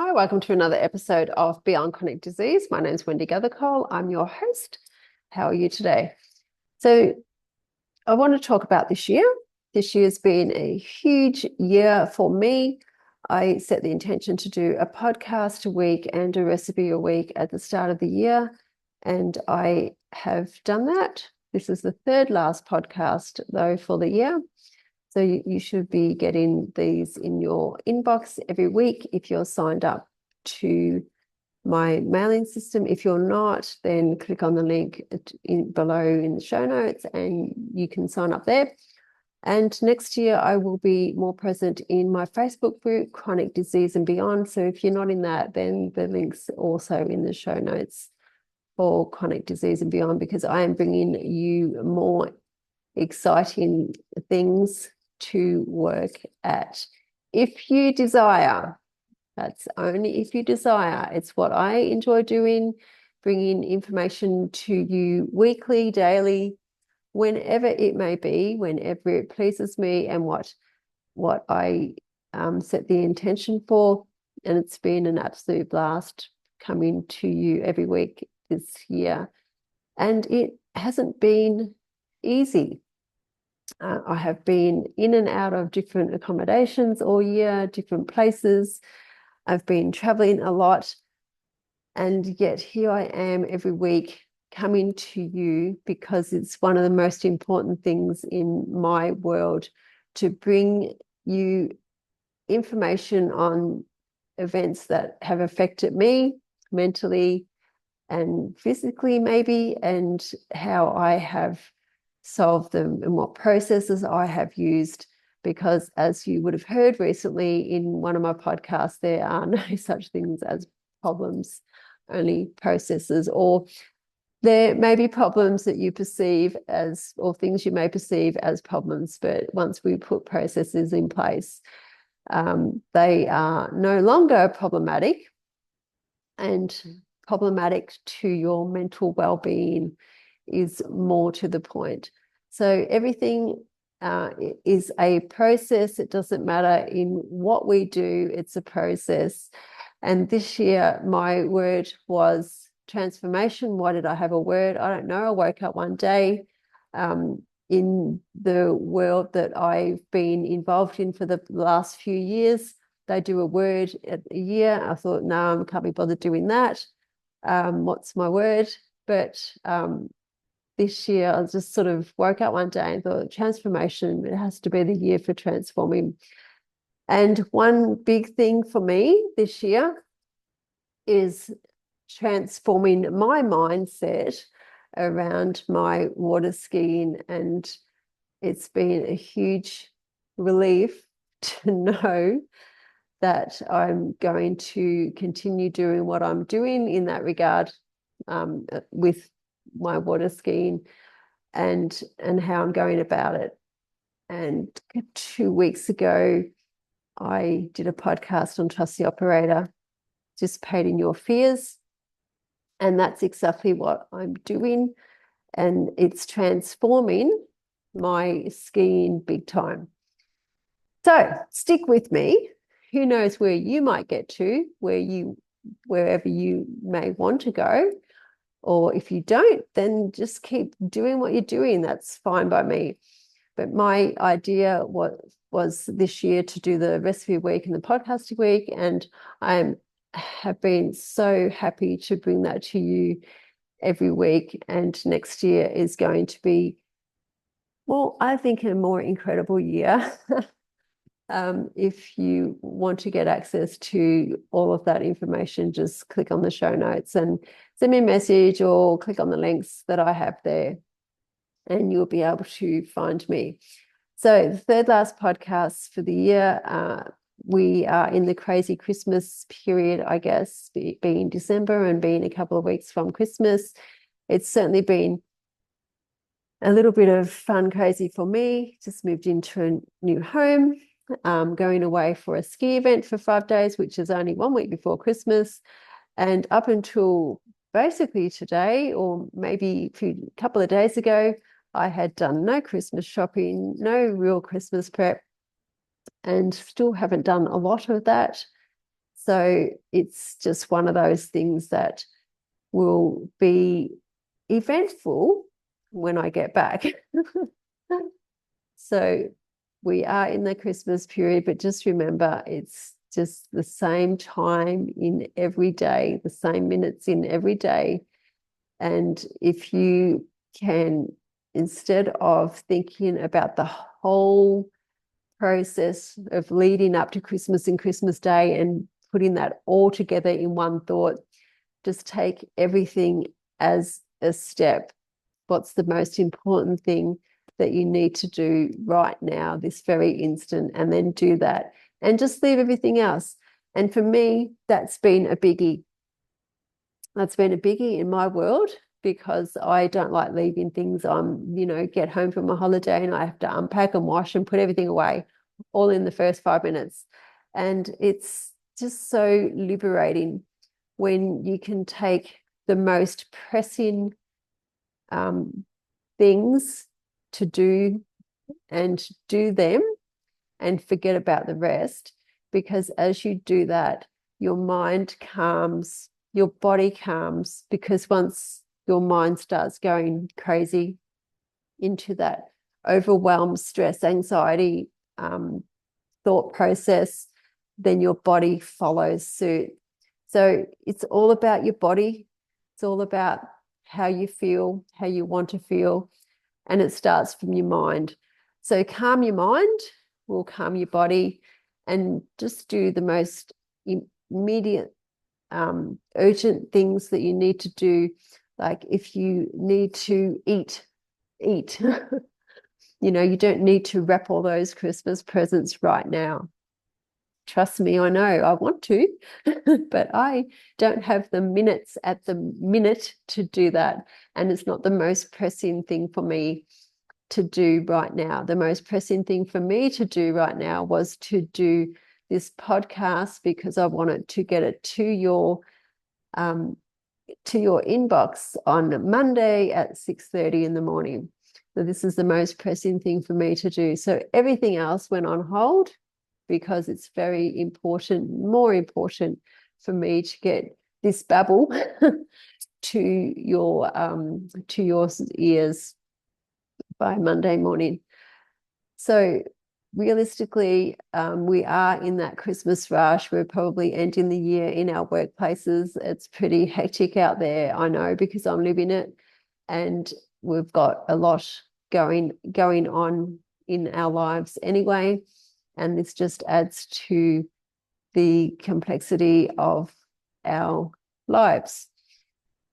Hi, welcome to another episode of Beyond Chronic Disease. My name is Wendy Gathercole. I'm your host. How are you today? So, I want to talk about this year. This year's been a huge year for me. I set the intention to do a podcast a week and a recipe a week at the start of the year, and I have done that. This is the third last podcast, though, for the year. So you should be getting these in your inbox every week if you're signed up to my mailing system. If you're not, then click on the link below in the show notes and you can sign up there. And next year, I will be more present in my Facebook group, Chronic Disease and Beyond. So if you're not in that, then the link's also in the show notes for Chronic Disease and Beyond, because I am bringing you more exciting things to work at. If you desire, that's only if you desire. It's what I enjoy doing, bringing information to you weekly, daily, whenever it may be, whenever it pleases me and what I set the intention for. And it's been an absolute blast coming to you every week this year. And it hasn't been easy. I have been in and out of different accommodations all year, different places. I've been traveling a lot, and yet here I am every week coming to you because it's one of the most important things in my world to bring you information on events that have affected me mentally and physically, maybe, and how I have solved them and what processes I have used. Because as you would have heard recently in one of my podcasts, there are no such things as problems, only processes, or there may be problems that you perceive as, or things you may perceive as problems, but once we put processes in place, they are no longer problematic and problematic to your mental well-being is more to the point. So everything is a process. It doesn't matter in what we do, it's a process. And this year, my word was transformation. Why did I have a word? I don't know. I woke up one day in the world that I've been involved in for the last few years. They do a word a year. I thought, no, I can't be bothered doing that. What's my word? But this year, I just sort of woke up one day and thought, transformation, it has to be the year for transforming. And one big thing for me this year is transforming my mindset around my water skiing. And it's been a huge relief to know that I'm going to continue doing what I'm doing in that regard with my water skiing and how I'm going about it. And 2 weeks ago, I did a podcast on Trust the Operator, Dissipating Your Fears. And that's exactly what I'm doing. And it's transforming my skiing big time. So stick with me. Who knows where you might get to, wherever you may want to go. Or if you don't, then just keep doing what you're doing. That's fine by me. But my idea was this year to do the recipe week and the podcast week. And I have been so happy to bring that to you every week. And next year is going to be, well, I think a more incredible year. If you want to get access to all of that information, just click on the show notes and send me a message or click on the links that I have there and you'll be able to find me. So the third last podcast for the year, we are in the crazy Christmas period, I guess, being December and being a couple of weeks from Christmas. It's certainly been a little bit of fun, crazy for me. Just moved into a new home. Going away for a ski event for 5 days, which is only 1 week before Christmas. And up until basically today, or maybe a couple of days ago, I had done no Christmas shopping, no real Christmas prep, and still haven't done a lot of that. So it's just one of those things that will be eventful when I get back. So we are in the Christmas period, but just remember it's just the same time in every day, the same minutes in every day. And if you can, instead of thinking about the whole process of leading up to Christmas and Christmas Day and putting that all together in one thought, just take everything as a step. What's the most important thing that you need to do right now, this very instant, and then do that, and just leave everything else. And for me, that's been a biggie. That's been a biggie in my world, because I don't like leaving things on, get home from a holiday and I have to unpack and wash and put everything away all in the first 5 minutes. And it's just so liberating when you can take the most pressing things to do and do them and forget about the rest. Because as you do that, your mind calms, your body calms, because once your mind starts going crazy into that overwhelm, stress, anxiety thought process, then your body follows suit. So it's all about your body. It's all about how you feel, how you want to feel, and it starts from your mind. So calm your mind will calm your body, and just do the most immediate, urgent things that you need to do. Like if you need to eat. You don't need to wrap all those Christmas presents right now. Trust me, I know I want to, but I don't have the minutes at the minute to do that. And it's not the most pressing thing for me to do right now. The most pressing thing for me to do right now was to do this podcast, because I wanted to get it to your inbox on Monday at 6:30 in the morning. So this is the most pressing thing for me to do. So everything else went on hold, because it's very important, more important for me to get this babble to your ears by Monday morning. So realistically, we are in that Christmas rush. We're probably ending the year in our workplaces. It's pretty hectic out there, I know, because I'm living it, and we've got a lot going on in our lives anyway. And this just adds to the complexity of our lives.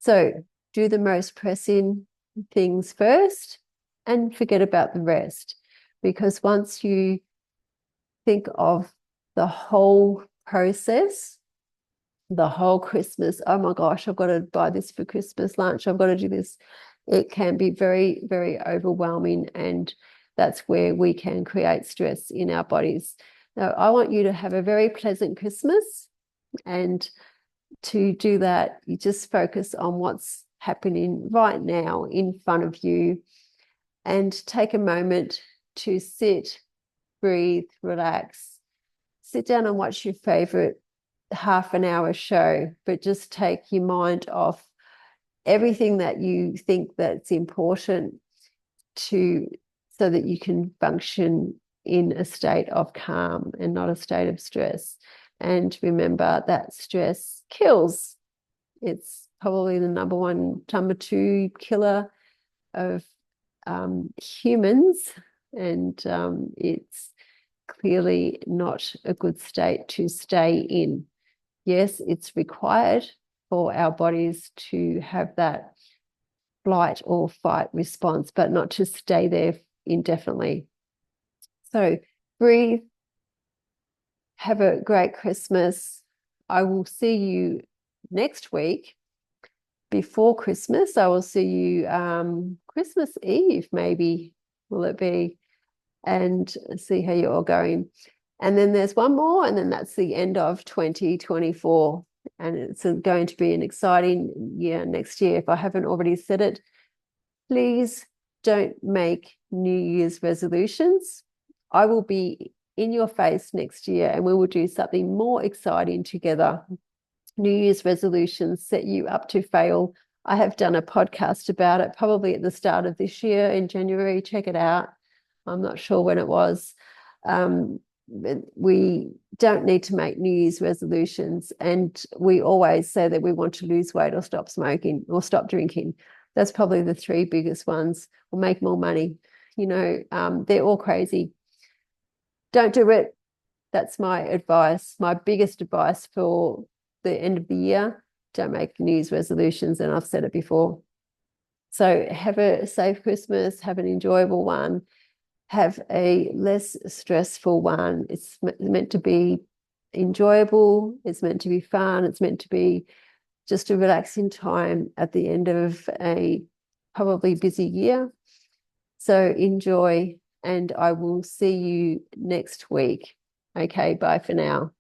So do the most pressing things first and forget about the rest. Because once you think of the whole process, the whole Christmas, oh my gosh, I've got to buy this for Christmas lunch, I've got to do this, it can be very, very overwhelming. And that's where we can create stress in our bodies. Now, I want you to have a very pleasant Christmas. And to do that, you just focus on what's happening right now in front of you, and take a moment to sit, breathe, relax, sit down and watch your favorite half an hour show, but just take your mind off everything that you think that's important, so that you can function in a state of calm and not a state of stress. And remember that stress kills. It's probably the number two killer of humans, and it's clearly not a good state to stay in. Yes, it's required for our bodies to have that flight or fight response, but not to stay there indefinitely. So breathe, have a great Christmas. I will see you next week. Before Christmas, I will see you Christmas Eve, maybe, will it be, and see how you're all going. And then there's one more, and then that's the end of 2024. And it's going to be an exciting year next year. If I haven't already said it, please don't make New Year's resolutions. I will be in your face next year, and we will do something more exciting together. New Year's resolutions set you up to fail. I have done a podcast about it, probably at the start of this year in January. Check it out. I'm not sure when it was. We don't need to make New Year's resolutions. And we always say that we want to lose weight or stop smoking or stop drinking. That's probably the three biggest ones, or make more money. They're all crazy. Don't do it. That's my advice. My biggest advice for the end of the year: don't make New Year's resolutions. And I've said it before. So have a safe Christmas, have an enjoyable one, have a less stressful one. It's meant to be enjoyable. It's meant to be fun. It's meant to be just a relaxing time at the end of a probably busy year. So enjoy, and I will see you next week. Okay, bye for now.